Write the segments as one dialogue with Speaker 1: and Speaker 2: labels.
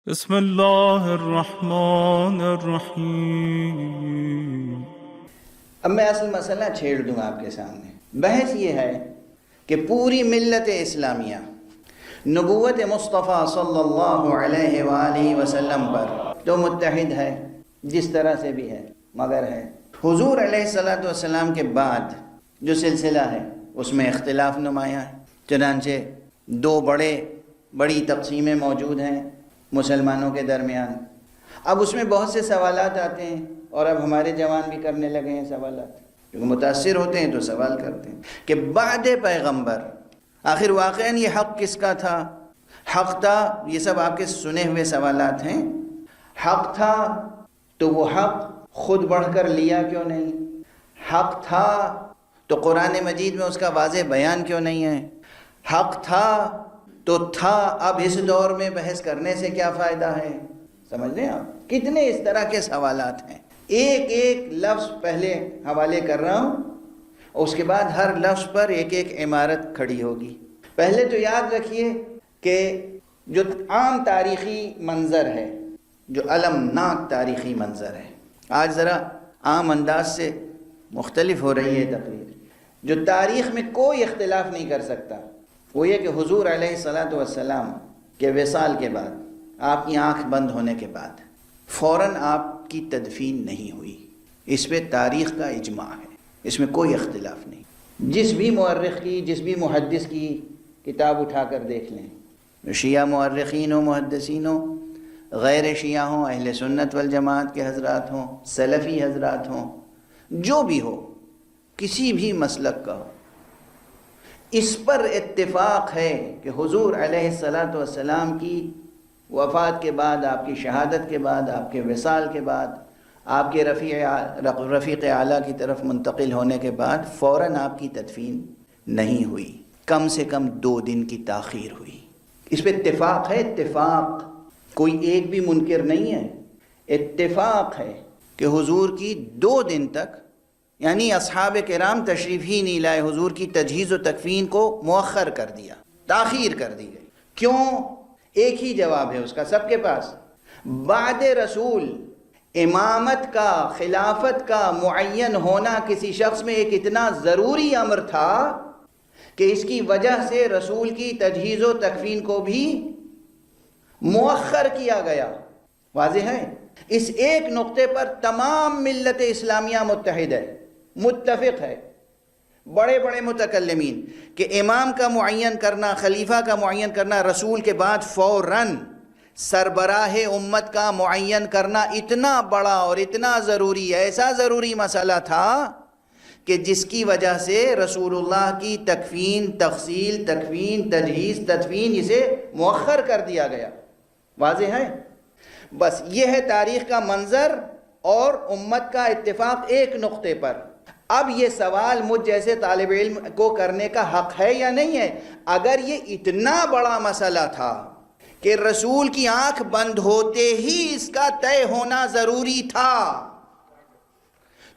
Speaker 1: بسم اللہ الرحمن الرحیم۔
Speaker 2: اب میں اصل مسئلہ چھیڑ دوں آپ کے سامنے۔ بحث یہ ہے کہ پوری ملت اسلامیہ نبوت مصطفیٰ صلی اللہ علیہ وآلہ وسلم پر تو متحد ہے جس طرح سے بھی ہے، مگر ہے حضور علیہ السلام کے بعد جو سلسلہ ہے اس میں اختلاف نمایاں ہے۔ چنانچہ دو بڑی تقسیمیں موجود ہیں مسلمانوں کے درمیان۔ اب اس میں بہت سے سوالات آتے ہیں، اور اب ہمارے جوان بھی کرنے لگے ہیں سوالات، کیونکہ متاثر ہوتے ہیں تو سوال کرتے ہیں کہ بعد پیغمبر آخر واقعاً یہ حق کس کا تھا؟ حق تھا، یہ سب آپ کے سنے ہوئے سوالات ہیں، حق تھا تو وہ حق خود بڑھ کر لیا کیوں نہیں؟ حق تھا تو قرآن مجید میں اس کا واضح بیان کیوں نہیں ہے؟ حق تھا تو تھا، اب اس دور میں بحث کرنے سے کیا فائدہ ہے؟ سمجھ لیں آپ، کتنے اس طرح کے سوالات ہیں۔ ایک ایک لفظ پہلے حوالے کر رہا ہوں، اس کے بعد ہر لفظ پر ایک ایک عمارت کھڑی ہوگی۔ پہلے تو یاد رکھیے کہ جو عام تاریخی منظر ہے، جو المناک تاریخی منظر ہے، آج ذرا عام انداز سے مختلف ہو رہی ہے تقریر، جو تاریخ میں کوئی اختلاف نہیں کر سکتا، وہ یہ کہ حضور علیہ السلام کے وصال کے بعد، آپ کی آنکھ بند ہونے کے بعد فوراً آپ کی تدفین نہیں ہوئی۔ اس پہ تاریخ کا اجماع ہے، اس میں کوئی اختلاف نہیں۔ جس بھی مورخ کی، جس بھی محدث کی کتاب اٹھا کر دیکھ لیں، شیعہ مورخین و محدثین ہوں، غیر شیعہ ہوں، اہل سنت والجماعت کے حضرات ہوں، سلفی حضرات ہوں، جو بھی ہو، کسی بھی مسلک کا ہو، اس پر اتفاق ہے کہ حضور علیہ السلام کی وفات کے بعد، آپ کی شہادت کے بعد، آپ کے وصال کے بعد، آپ کے رفیق اعلیٰ کی طرف منتقل ہونے کے بعد فوراً آپ کی تدفین نہیں ہوئی، کم سے کم 2 دن کی تاخیر ہوئی۔ اس پہ اتفاق ہے، اتفاق، کوئی ایک بھی منکر نہیں ہے، اتفاق ہے کہ حضور کی 2 دن تک، یعنی اصحاب کرام تشریف ہی نہیں لائے، حضور کی تجہیز و تکفین کو مؤخر کر دیا، تاخیر کر دی گئی۔ کیوں؟ ایک ہی جواب ہے اس کا سب کے پاس، بعد رسول امامت کا، خلافت کا معین ہونا کسی شخص میں ایک اتنا ضروری امر تھا کہ اس کی وجہ سے رسول کی تجہیز و تکفین کو بھی مؤخر کیا گیا۔ واضح ہے؟ اس ایک نقطے پر تمام ملت اسلامیہ متحد ہے، متفق ہے، بڑے بڑے متکلمین، کہ امام کا معین کرنا، خلیفہ کا معین کرنا، رسول کے بعد فوراً سربراہ امت کا معین کرنا اتنا بڑا اور اتنا ضروری، ایسا ضروری مسئلہ تھا کہ جس کی وجہ سے رسول اللہ کی تکفین، تغسیل، تکفین، تجہیز، تدفین، اسے مؤخر کر دیا گیا۔ واضح ہے؟ بس یہ ہے تاریخ کا منظر اور امت کا اتفاق ایک نقطے پر۔ اب یہ سوال مجھ جیسے طالب علم کو کرنے کا حق ہے یا نہیں ہے؟ اگر یہ اتنا بڑا مسئلہ تھا کہ رسول کی آنکھ بند ہوتے ہی اس کا طے ہونا ضروری تھا،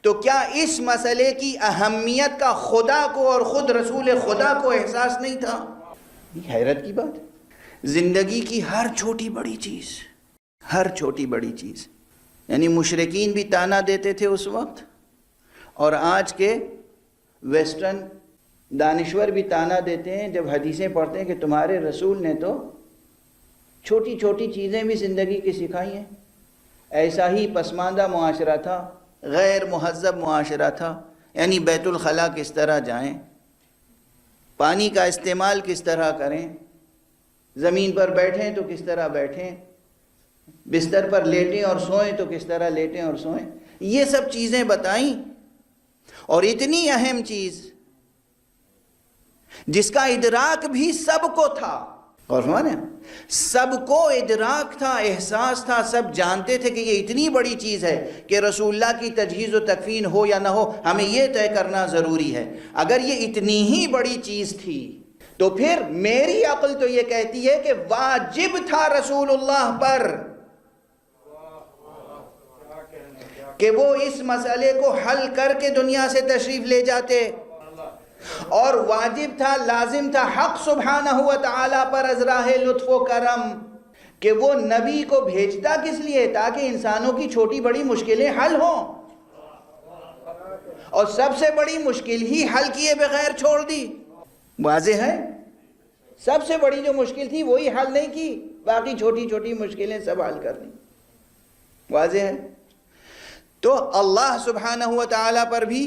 Speaker 2: تو کیا اس مسئلے کی اہمیت کا خدا کو اور خود رسول خدا کو احساس نہیں تھا؟ یہ حیرت کی بات ہے۔ زندگی کی ہر چھوٹی بڑی چیز، ہر چھوٹی بڑی چیز، یعنی مشرکین بھی تانا دیتے تھے اس وقت، اور آج کے ویسٹرن دانشور بھی تانا دیتے ہیں جب حدیثیں پڑھتے ہیں کہ تمہارے رسول نے تو چھوٹی چھوٹی چیزیں بھی زندگی کی سکھائی ہیں۔ ایسا ہی پسماندہ معاشرہ تھا، غیر مہذب معاشرہ تھا، یعنی بیت الخلاء کس طرح جائیں، پانی کا استعمال کس طرح کریں، زمین پر بیٹھیں تو کس طرح بیٹھیں، بستر پر لیٹیں اور سوئیں تو کس طرح لیٹیں اور سوئیں، یہ سب چیزیں بتائیں۔ اور اتنی اہم چیز جس کا ادراک بھی سب کو تھا، اور سب کو ادراک تھا، احساس تھا، سب جانتے تھے کہ یہ اتنی بڑی چیز ہے کہ رسول اللہ کی تجہیز و تکفین ہو یا نہ ہو، ہمیں یہ طے کرنا ضروری ہے۔ اگر یہ اتنی ہی بڑی چیز تھی تو پھر میری عقل تو یہ کہتی ہے کہ واجب تھا رسول اللہ پر کہ وہ اس مسئلے کو حل کر کے دنیا سے تشریف لے جاتے، اور واجب تھا، لازم تھا حق سبحانہ و تعالی پر از راہ لطف و کرم کہ وہ نبی کو بھیجتا کس لیے؟ تاکہ انسانوں کی چھوٹی بڑی مشکلیں حل ہوں، اور سب سے بڑی مشکل ہی حل کیے بغیر چھوڑ دی۔ واضح ہے؟ سب سے بڑی جو مشکل تھی وہی حل نہیں کی، باقی چھوٹی چھوٹی مشکلیں سب حل کر دیں۔ واضح ہے؟ تو اللہ سبحانہ و تعالیٰ پر بھی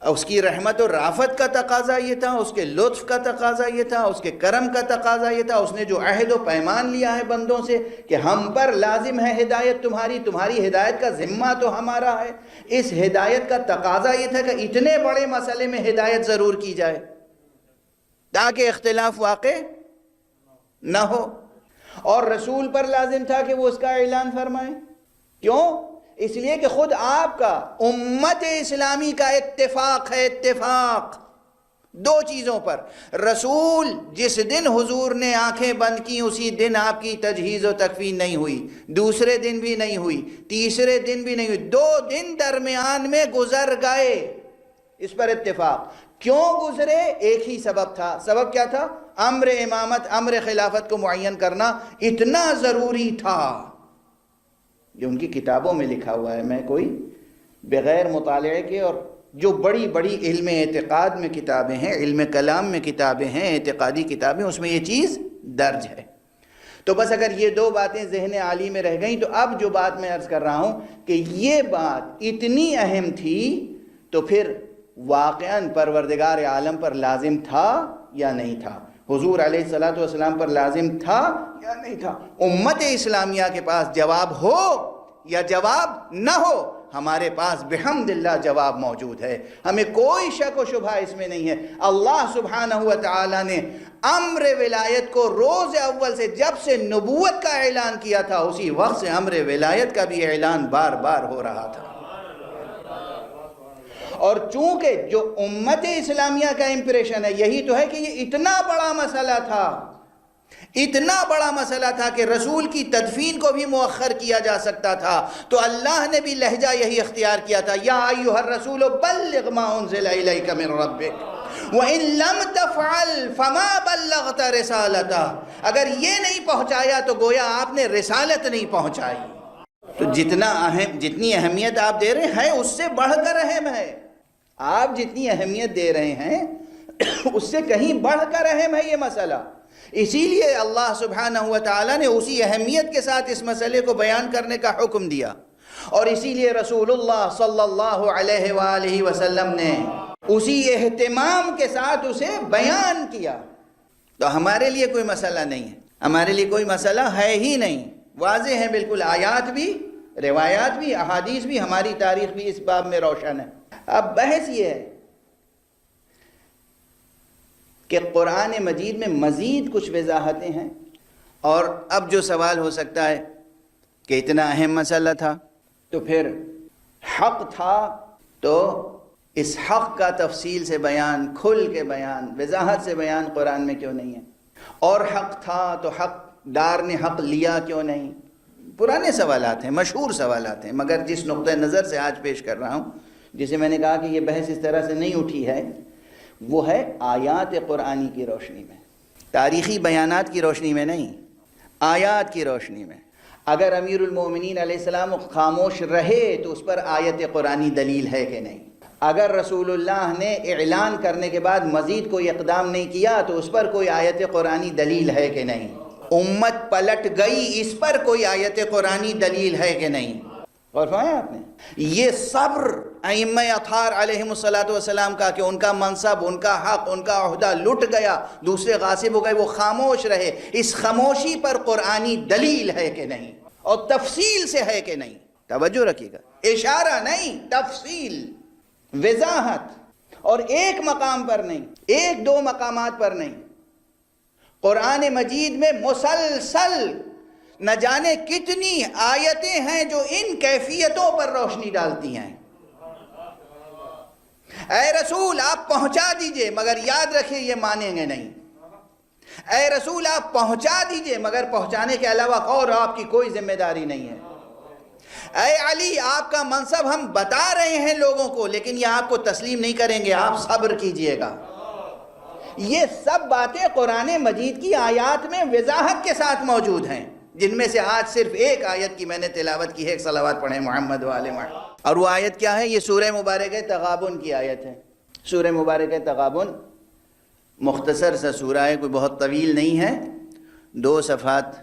Speaker 2: اس کی رحمت و رافت کا تقاضا یہ تھا، اس کے لطف کا تقاضا یہ تھا، اس کے کرم کا تقاضا یہ تھا۔ اس نے جو عہد و پیمان لیا ہے بندوں سے کہ ہم پر لازم ہے ہدایت تمہاری، تمہاری ہدایت کا ذمہ تو ہمارا ہے، اس ہدایت کا تقاضا یہ تھا کہ اتنے بڑے مسئلے میں ہدایت ضرور کی جائے تاکہ اختلاف واقع نہ ہو، اور رسول پر لازم تھا کہ وہ اس کا اعلان فرمائے۔ کیوں؟ اس لیے کہ خود آپ کا امت اسلامی کا اتفاق ہے، اتفاق دو چیزوں پر۔ رسول جس دن حضور نے آنکھیں بند کی اسی دن آپ کی تجہیز و تکفین نہیں ہوئی، دوسرے دن بھی نہیں ہوئی، تیسرے دن بھی نہیں ہوئی، 2 دن درمیان میں گزر گئے، اس پر اتفاق۔ کیوں گزرے؟ ایک ہی سبب تھا۔ سبب کیا تھا؟ امر امامت، امر خلافت کو معین کرنا اتنا ضروری تھا، جو ان کی کتابوں میں لکھا ہوا ہے۔ میں کوئی بغیر مطالعے کے، اور جو بڑی بڑی علم اعتقاد میں کتابیں ہیں، علم کلام میں کتابیں ہیں، اعتقادی کتابیں، اس میں یہ چیز درج ہے۔ تو بس اگر یہ 2 باتیں ذہن عالی میں رہ گئیں تو اب جو بات میں عرض کر رہا ہوں کہ یہ بات اتنی اہم تھی تو پھر واقعاً پروردگار عالم پر لازم تھا یا نہیں تھا؟ حضور علیہ السلام پر لازم تھا یا نہیں تھا؟ امت اسلامیہ کے پاس جواب ہو یا جواب نہ ہو، ہمارے پاس بحمد اللہ جواب موجود ہے، ہمیں کوئی شک و شبہ اس میں نہیں ہے۔ اللہ سبحانہ و تعالی نے امر ولایت کو روز اول سے، جب سے نبوت کا اعلان کیا تھا، اسی وقت سے امر ولایت کا بھی اعلان بار بار ہو رہا تھا۔ اور چونکہ جو امت اسلامیہ کا امپریشن ہے یہی تو ہے کہ یہ اتنا بڑا مسئلہ تھا، اتنا بڑا مسئلہ تھا کہ رسول کی تدفین کو بھی مؤخر کیا جا سکتا تھا، تو اللہ نے بھی لہجہ یہی اختیار کیا تھا، یا ایھا الرسول بلغ ما انزل الیک من ربک وَإِن لَمْ تَفْعَلْ فَمَا بَلَّغْتَ رِسَالَتَهُ، اگر یہ نہیں پہنچایا تو گویا آپ نے رسالت نہیں پہنچائی۔ تو جتنی اہمیت آپ دے رہے ہیں اس سے بڑھ کر اہم ہے، آپ جتنی اہمیت دے رہے ہیں اس سے کہیں بڑھ کر اہم ہے یہ مسئلہ۔ اسی لیے اللہ سبحانہ و تعالیٰ نے اسی اہمیت کے ساتھ اس مسئلے کو بیان کرنے کا حکم دیا، اور اسی لیے رسول اللہ صلی اللہ علیہ وآلہ وسلم نے اسی اہتمام کے ساتھ اسے بیان کیا۔ تو ہمارے لیے کوئی مسئلہ نہیں ہے، ہمارے لیے کوئی مسئلہ ہے ہی نہیں، واضح ہے بالکل، آیات بھی، روایات بھی، احادیث بھی، ہماری تاریخ بھی اس باب میں روشن ہے۔ اب بحث یہ ہے کہ قرآن مجید میں مزید کچھ وضاحتیں ہیں، اور اب جو سوال ہو سکتا ہے کہ اتنا اہم مسئلہ تھا تو پھر حق تھا تو اس حق کا تفصیل سے بیان، کھل کے بیان، وضاحت سے بیان قرآن میں کیوں نہیں ہے؟ اور حق تھا تو حق دار نے حق لیا کیوں نہیں؟ پرانے سوالات ہیں، مشہور سوالات ہیں، مگر جس نقطہ نظر سے آج پیش کر رہا ہوں، جسے میں نے کہا کہ یہ بحث اس طرح سے نہیں اٹھی ہے، وہ ہے آیات قرآنی کی روشنی میں، تاریخی بیانات کی روشنی میں نہیں، آیات کی روشنی میں۔ اگر امیر المومنین علیہ السلام خاموش رہے تو اس پر آیت قرآنی دلیل ہے کہ نہیں؟ اگر رسول اللہ نے اعلان کرنے کے بعد مزید کوئی اقدام نہیں کیا تو اس پر کوئی آیت قرآنی دلیل ہے کہ نہیں؟ امت پلٹ گئی، اس پر کوئی آیت قرآنی دلیل ہے کہ نہیں؟ اور فرمایا آپ نے یہ صبر ائمہ اطہار علیہم السلام کا کہ ان کا منصب، ان کا حق، ان کا عہدہ لٹ گیا، دوسرے غاصب ہو گئے، وہ خاموش رہے، اس خاموشی پر قرآنی دلیل ہے کہ نہیں، اور تفصیل سے ہے کہ نہیں؟ توجہ رکھیے گا، اشارہ نہیں، تفصیل، وضاحت، اور ایک مقام پر نہیں، 1-2 مقامات پر نہیں، قرآن مجید میں مسلسل نہ جانے کتنی آیتیں ہیں جو ان کیفیتوں پر روشنی ڈالتی ہیں۔ اے رسول آپ پہنچا دیجئے مگر یاد رکھیں یہ مانیں گے نہیں، اے رسول آپ پہنچا دیجئے مگر پہنچانے کے علاوہ اور آپ کی کوئی ذمہ داری نہیں ہے، اے علی آپ کا منصب ہم بتا رہے ہیں لوگوں کو لیکن یہ آپ کو تسلیم نہیں کریں گے، آپ صبر کیجئے گا۔ یہ سب باتیں قرآن مجید کی آیات میں وضاحت کے ساتھ موجود ہیں، جن میں سے آج صرف ایک آیت کی میں نے تلاوت کی ہے، ایک صلوات پڑھیں محمد و آل محمد۔ اور وہ آیت کیا ہے؟ یہ سورہ مبارکہ تغابن کی آیت ہے۔ سورہ مبارکہ تغابن مختصر سا سورہ ہے، کوئی بہت طویل نہیں ہے، 2 صفحات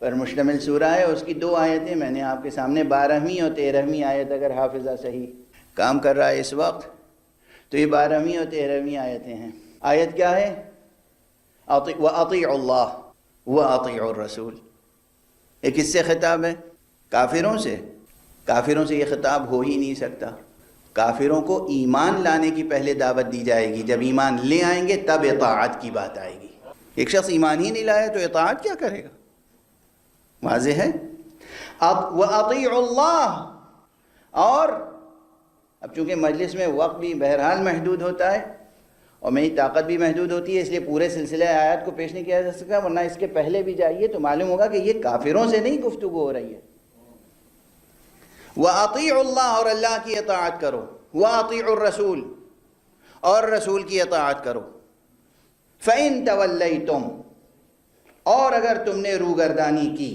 Speaker 2: پر مشتمل سورہ ہے۔ اس کی 2 آیتیں میں نے آپ کے سامنے، 12ویں اور 13ویں آیت، اگر حافظہ صحیح کام کر رہا ہے اس وقت تو یہ 12ویں اور 13ویں آیتیں ہیں۔ آیت کیا ہے؟ وَأَطِيعُوا اللَّهَ وَأَطِيعُوا الرَّسُولَ۔ یہ کس سے خطاب ہے؟ کافروں سے۔ کافروں سے یہ خطاب ہو ہی نہیں سکتا۔ کافروں کو ایمان لانے کی پہلے دعوت دی جائے گی، جب ایمان لے آئیں گے تب اطاعت کی بات آئے گی۔ ایک شخص ایمان ہی نہیں لایا تو اطاعت کیا کرے گا؟ واضح ہے۔ وَأَطِيعُوا اللَّهَ، اور اب چونکہ مجلس میں وقت بھی بہرحال محدود ہوتا ہے اور میری طاقت بھی محدود ہوتی ہے، اس لیے پورے سلسلہ آیات کو پیش نہیں کیا جا سکتا، ورنہ اس کے پہلے بھی جائیے تو معلوم ہوگا کہ یہ کافروں سے نہیں گفتگو ہو رہی ہے۔ وَأَطِيعُوا اللَّهَ، اور اللہ کی اطاعت کرو، وَأَطِيعُوا الرَّسُولَ، اور رسول کی اطاعت کرو۔ فَإِن تَوَلَّيْتُمْ، اور اگر تم نے روگردانی کی،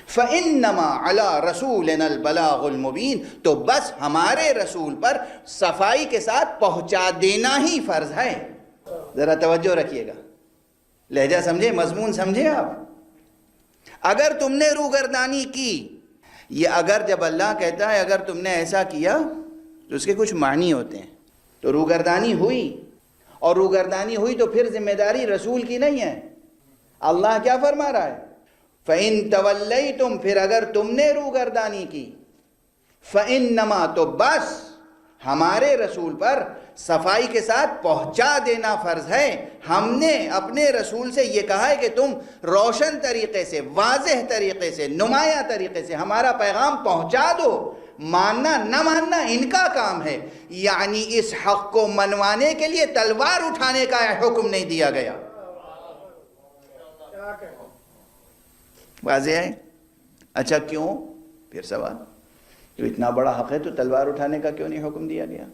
Speaker 2: فَإِنَّمَا عَلَىٰ رَسُولِنَا الْبَلَاغُ الْمُبِينُ، تو بس ہمارے رسول پر صفائی کے ساتھ پہنچا دینا ہی فرض ہے۔ ذرا توجہ رکھیے گا، لہجہ سمجھے، مضمون سمجھے آپ۔ اگر تم نے روگردانی کی، یہ اگر جب اللہ کہتا ہے اگر تم نے ایسا کیا تو اس کے کچھ معنی ہوتے ہیں۔ تو روگردانی ہوئی، اور روگردانی ہوئی تو پھر ذمہ داری رسول کی نہیں ہے۔ اللہ کیا فرما رہا ہے؟ فَإِن تَوَلَّيْتُمْ، پھر اگر تم نے روگردانی کی، فَإِنَّمَا، تو بس ہمارے رسول پر صفائی کے ساتھ پہنچا دینا فرض ہے۔ ہم نے اپنے رسول سے یہ کہا ہے کہ تم روشن طریقے سے، واضح طریقے سے، نمایاں طریقے سے ہمارا پیغام پہنچا دو۔ ماننا نہ ماننا ان کا کام ہے، یعنی اس حق کو منوانے کے لیے تلوار اٹھانے کا حکم نہیں دیا گیا۔ واضح ہے؟ اچھا کیوں؟ پھر سوال، تو اتنا بڑا حق ہے تو تلوار اٹھانے کا کیوں نہیں حکم دیا گیا؟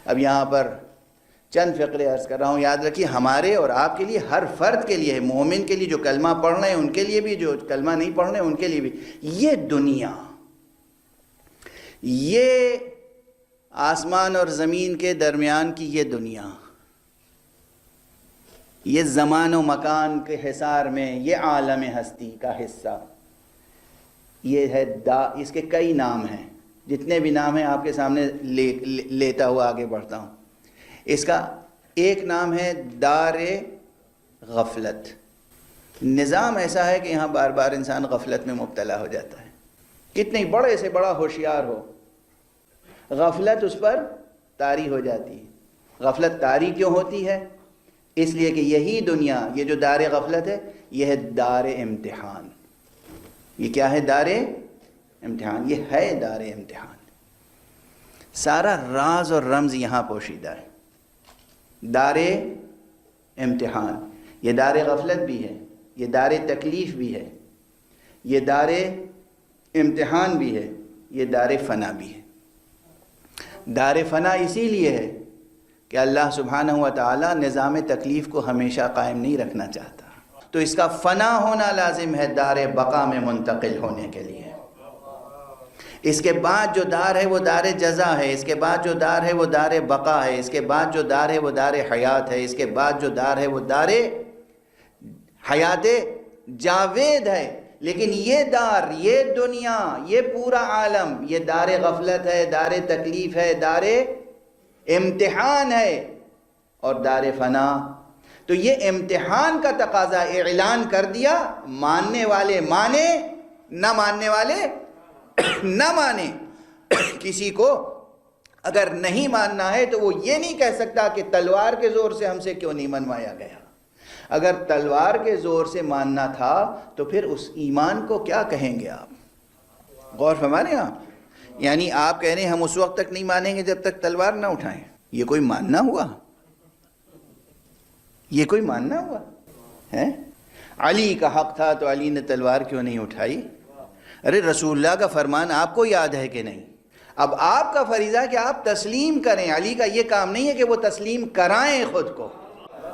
Speaker 2: اب یہاں پر چند فقرے عرض کر رہا ہوں، یاد رکھیے ہمارے اور آپ کے لیے، ہر فرد کے لیے ہے، مومن کے لیے جو کلمہ پڑھ رہے ہیں ان کے لیے بھی، جو کلمہ نہیں پڑھ رہے ہیں ان کے لیے بھی۔ یہ دنیا، یہ آسمان اور زمین کے درمیان کی یہ دنیا، یہ زمان و مکان کے حصار میں یہ عالم ہستی کا حصہ، یہ ہے اس کے کئی نام ہیں، جتنے بھی نام ہیں آپ کے سامنے لیتا ہوا آگے بڑھتا ہوں۔ اس کا ایک نام ہے دار غفلت۔ نظام ایسا ہے کہ یہاں بار بار انسان غفلت میں مبتلا ہو جاتا ہے، کتنی بڑے سے بڑا ہوشیار ہو، غفلت اس پر طاری ہو جاتی ہے۔ غفلت طاری کیوں ہوتی ہے؟ اس لیے کہ یہی دنیا، یہ جو دار غفلت ہے، یہ ہے دار امتحان۔ یہ کیا ہے؟ دار امتحان، یہ ہے دار امتحان۔ سارا راز اور رمز یہاں پوشیدہ ہے۔ دار امتحان، یہ دار غفلت بھی ہے، یہ دار تکلیف بھی ہے، یہ دار امتحان بھی ہے، یہ دار فنا بھی ہے۔ دار فنا اسی لیے ہے کہ اللہ سبحانہ و تعالی نظام تکلیف کو ہمیشہ قائم نہیں رکھنا چاہتا، تو اس کا فنا ہونا لازم ہے دار بقا میں منتقل ہونے کے لیے۔ اس کے بعد جو دار ہے وہ دار جزا ہے، اس کے بعد جو دار ہے وہ دار بقا ہے، اس کے بعد جو دار ہے وہ دار حیات ہے، اس کے بعد جو دار ہے وہ دار حیات جاوید ہے۔ لیکن یہ دار، یہ دنیا، یہ پورا عالم، یہ دار غفلت ہے، دار تکلیف ہے، دار امتحان ہے اور دار فنا۔ تو یہ امتحان کا تقاضا اعلان کر دیا، ماننے والے مانے، نہ ماننے والے نہ مانے۔ کسی کو اگر نہیں ماننا ہے تو وہ یہ نہیں کہہ سکتا کہ تلوار کے زور سے ہم سے کیوں نہیں منوایا گیا۔ اگر تلوار کے زور سے ماننا تھا تو پھر اس ایمان کو کیا کہیں گے آپ؟ غور فرمائیں آپ، یعنی آپ کہہ رہے ہیں ہم اس وقت تک نہیں مانیں گے جب تک تلوار نہ اٹھائیں۔ یہ کوئی ماننا ہوا؟ یہ کوئی ماننا ہوا ہے؟ علی کا حق تھا تو علی نے تلوار کیوں نہیں اٹھائی؟ ارے رسول اللہ کا فرمان آپ کو یاد ہے کہ نہیں؟ اب آپ کا فریضہ ہے کہ آپ تسلیم کریں. علی کا یہ کام نہیں ہے کہ وہ تسلیم کرائیں خود کو.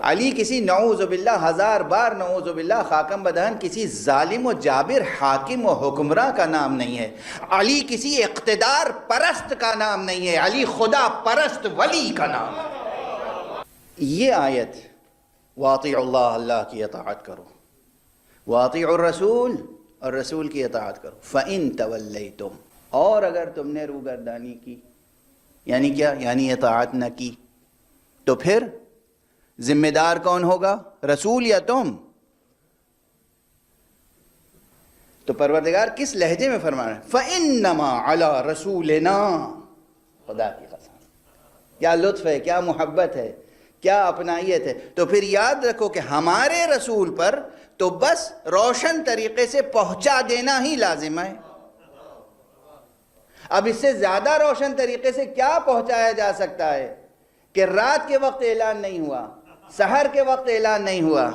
Speaker 2: علی کسی نعوذ باللہ، ہزار بار نعوذ باللہ خاکم بدہن، کسی ظالم و جابر حاکم و حکمراں کا نام نہیں ہے. علی کسی اقتدار پرست کا نام نہیں ہے. علی خدا پرست ولی کا نام ہے. یہ آیت واطیعوا اللہ، اللہ کی اطاعت کرو، واطیعوا الرسول، اور رسول کی اطاعت کرو. فَإِن تَوَلَّيْتُمْ، اور اگر تم نے روگردانی کی، یعنی کیا؟ یعنی اطاعت نہ کی، تو پھر ذمہ دار کون ہوگا؟ رسول یا تم؟ تو پروردگار کس لہجے میں فرما رہے ہیں؟ فَإِنَّمَا عَلَىٰ رَسُولِنَا. خدا کی قسم، کیا لطف ہے، کیا محبت ہے، کیا اپنائیت ہے. تو پھر یاد رکھو کہ ہمارے رسول پر تو بس روشن طریقے سے پہنچا دینا ہی لازم ہے. اب اس سے زیادہ روشن طریقے سے کیا پہنچایا جا سکتا ہے کہ رات کے وقت اعلان نہیں ہوا، سحر کے وقت اعلان نہیں ہوا،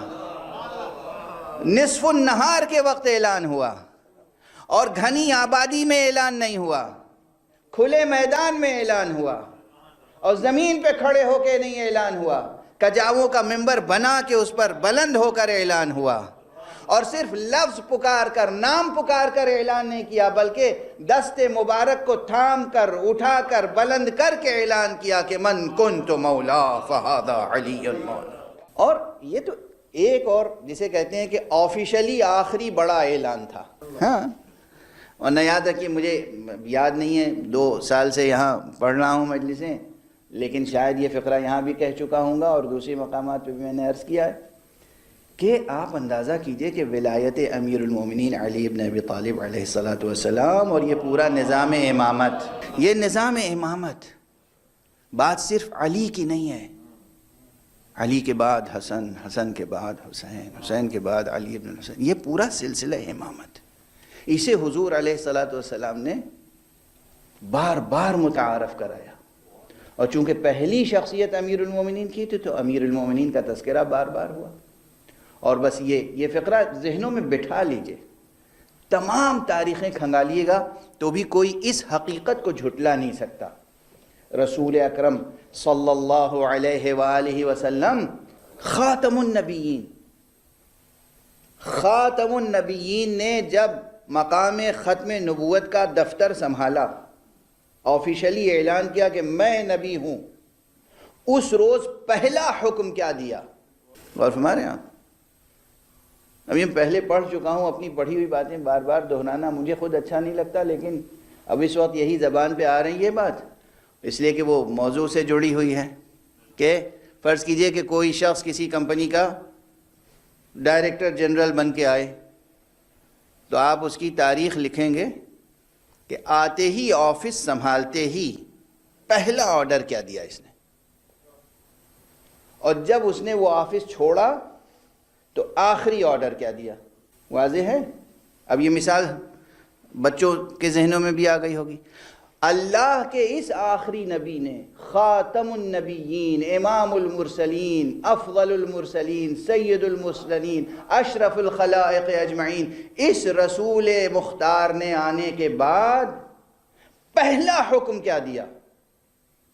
Speaker 2: نصف النہار کے وقت اعلان ہوا، اور گھنی آبادی میں اعلان نہیں ہوا، کھلے میدان میں اعلان ہوا، اور زمین پہ کھڑے ہو کے نہیں اعلان ہوا، کجاووں کا ممبر بنا کے اس پر بلند ہو کر اعلان ہوا. اور صرف لفظ پکار کر، نام پکار کر اعلان نہیں کیا، بلکہ دست مبارک کو تھام کر، اٹھا کر، بلند کر کے اعلان کیا کہ من کنت مولا فہذا علی المولا. اور یہ تو ایک اور جسے کہتے ہیں کہ آفیشلی آخری بڑا اعلان تھا. ہاں، اور نہ یاد رکھیے، مجھے یاد نہیں ہے، 2 سال سے یہاں پڑھ رہا ہوں مجلسیں، لیکن شاید یہ فقرہ یہاں بھی کہہ چکا ہوں گا اور دوسری مقامات پہ بھی میں نے عرض کیا ہے کہ آپ اندازہ کیجئے کہ ولایت امیر المومنین علی ابن ابی طالب علیہ السلام اور یہ پورا نظام امامت، یہ نظام امامت بات صرف علی کی نہیں ہے. علی کے بعد حسن، حسن کے بعد حسین، حسین کے بعد علی ابن حسین، یہ پورا سلسلہ امامت. اسے حضور علیہ السلام نے بار بار متعارف کرایا. اور چونکہ پہلی شخصیت امیر المومنین کی تھی تو امیر المومنین کا تذکرہ بار بار ہوا. اور بس یہ فقرہ ذہنوں میں بٹھا لیجئے، تمام تاریخیں کھنگالیے گا تو بھی کوئی اس حقیقت کو جھٹلا نہیں سکتا. رسول اکرم صلی اللہ علیہ وآلہ وسلم خاتم النبیین، خاتم النبیین نے جب مقام ختم نبوت کا دفتر سنبھالا، آفیشلی اعلان کیا کہ میں نبی ہوں، اس روز پہلا حکم کیا دیا؟ غور فرما رہے ہیں آپ؟ ابھی میں پہلے پڑھ چکا ہوں، اپنی پڑھی ہوئی باتیں بار بار دہرانا مجھے خود اچھا نہیں لگتا، لیکن اب اس وقت یہی زبان پہ آ رہی یہ بات، اس لیے کہ وہ موضوع سے جڑی ہوئی ہے. کہ فرض کیجئے کہ کوئی شخص کسی کمپنی کا ڈائریکٹر جنرل بن کے آئے، تو آپ اس کی تاریخ لکھیں گے کہ آتے ہی آفس سنبھالتے ہی پہلا آرڈر کیا دیا اس نے، اور جب اس نے وہ آفس چھوڑا تو آخری آرڈر کیا دیا. واضح ہے؟ اب یہ مثال بچوں کے ذہنوں میں بھی آ گئی ہوگی. اللہ کے اس آخری نبی نے، خاتم النبیین، امام المرسلین، افضل المرسلین، سید المرسلین، اشرف الخلائق اجمعین، اس رسول مختار نے آنے کے بعد پہلا حکم کیا دیا؟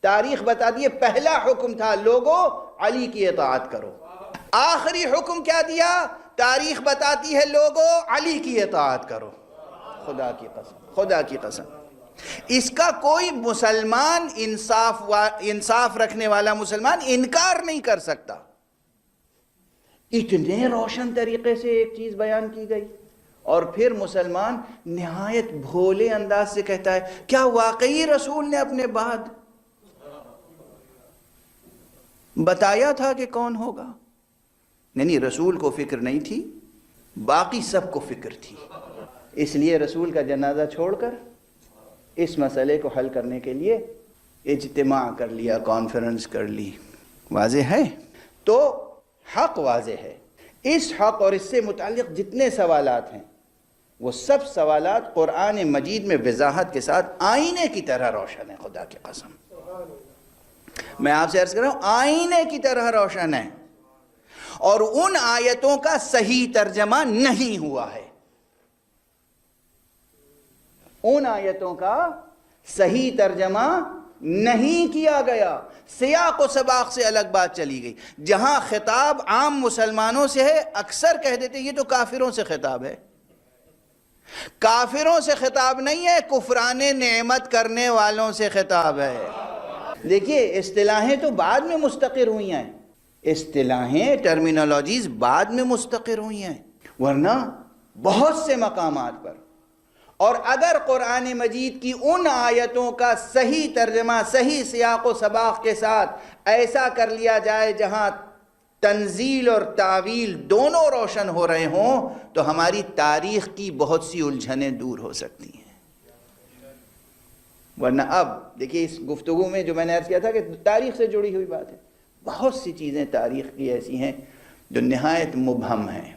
Speaker 2: تاریخ بتا دیے. پہلا حکم تھا لوگو علی کی اطاعت کرو. آخری حکم کیا دیا؟ تاریخ بتاتی ہے لوگو علی کی اطاعت کرو. خدا کی قسم، خدا کی قسم، اس کا کوئی مسلمان انصاف رکھنے والا مسلمان انکار نہیں کر سکتا. اتنے روشن طریقے سے ایک چیز بیان کی گئی اور پھر مسلمان نہایت بھولے انداز سے کہتا ہے کیا واقعی رسول نے اپنے بعد بتایا تھا کہ کون ہوگا؟ نہیں، رسول کو فکر نہیں تھی، باقی سب کو فکر تھی. اس لیے رسول کا جنازہ چھوڑ کر اس مسئلے کو حل کرنے کے لیے اجتماع کر لیا، کانفرنس کر لی. واضح ہے؟ تو حق واضح ہے. اس حق اور اس سے متعلق جتنے سوالات ہیں وہ سب سوالات قرآن مجید میں وضاحت کے ساتھ آئینے کی طرح روشن ہے. خدا کی قسم میں آپ سے عرض کر رہا ہوں، آئینے کی طرح روشن ہے. اور ان آیتوں کا صحیح ترجمہ نہیں ہوا ہے. ان آیتوں کا صحیح ترجمہ نہیں کیا گیا، سیاق و سباق سے الگ بات چلی گئی۔ جہاں خطاب عام مسلمانوں سے ہے، اکثر کہہ دیتے یہ تو کافروں سے خطاب ہے۔ کافروں سے خطاب نہیں ہے، کفران نعمت کرنے والوں سے خطاب ہے۔ دیکھیے اصطلاحیں تو بعد میں مستقر ہوئی ہیں، اصطلاحیں ٹرمینالوجیز بعد میں مستقر ہوئی ہیں، ورنہ بہت سے مقامات پر، اور اگر قرآن مجید کی ان آیتوں کا صحیح ترجمہ صحیح سیاق و سباق کے ساتھ ایسا کر لیا جائے جہاں تنزیل اور تعویل دونوں روشن ہو رہے ہوں، تو ہماری تاریخ کی بہت سی الجھنیں دور ہو سکتی ہیں۔ ورنہ اب دیکھیے اس گفتگو میں جو میں نے عرض کیا تھا کہ تاریخ سے جڑی ہوئی بات ہے، بہت سی چیزیں تاریخ کی ایسی ہیں جو نہایت مبہم ہیں،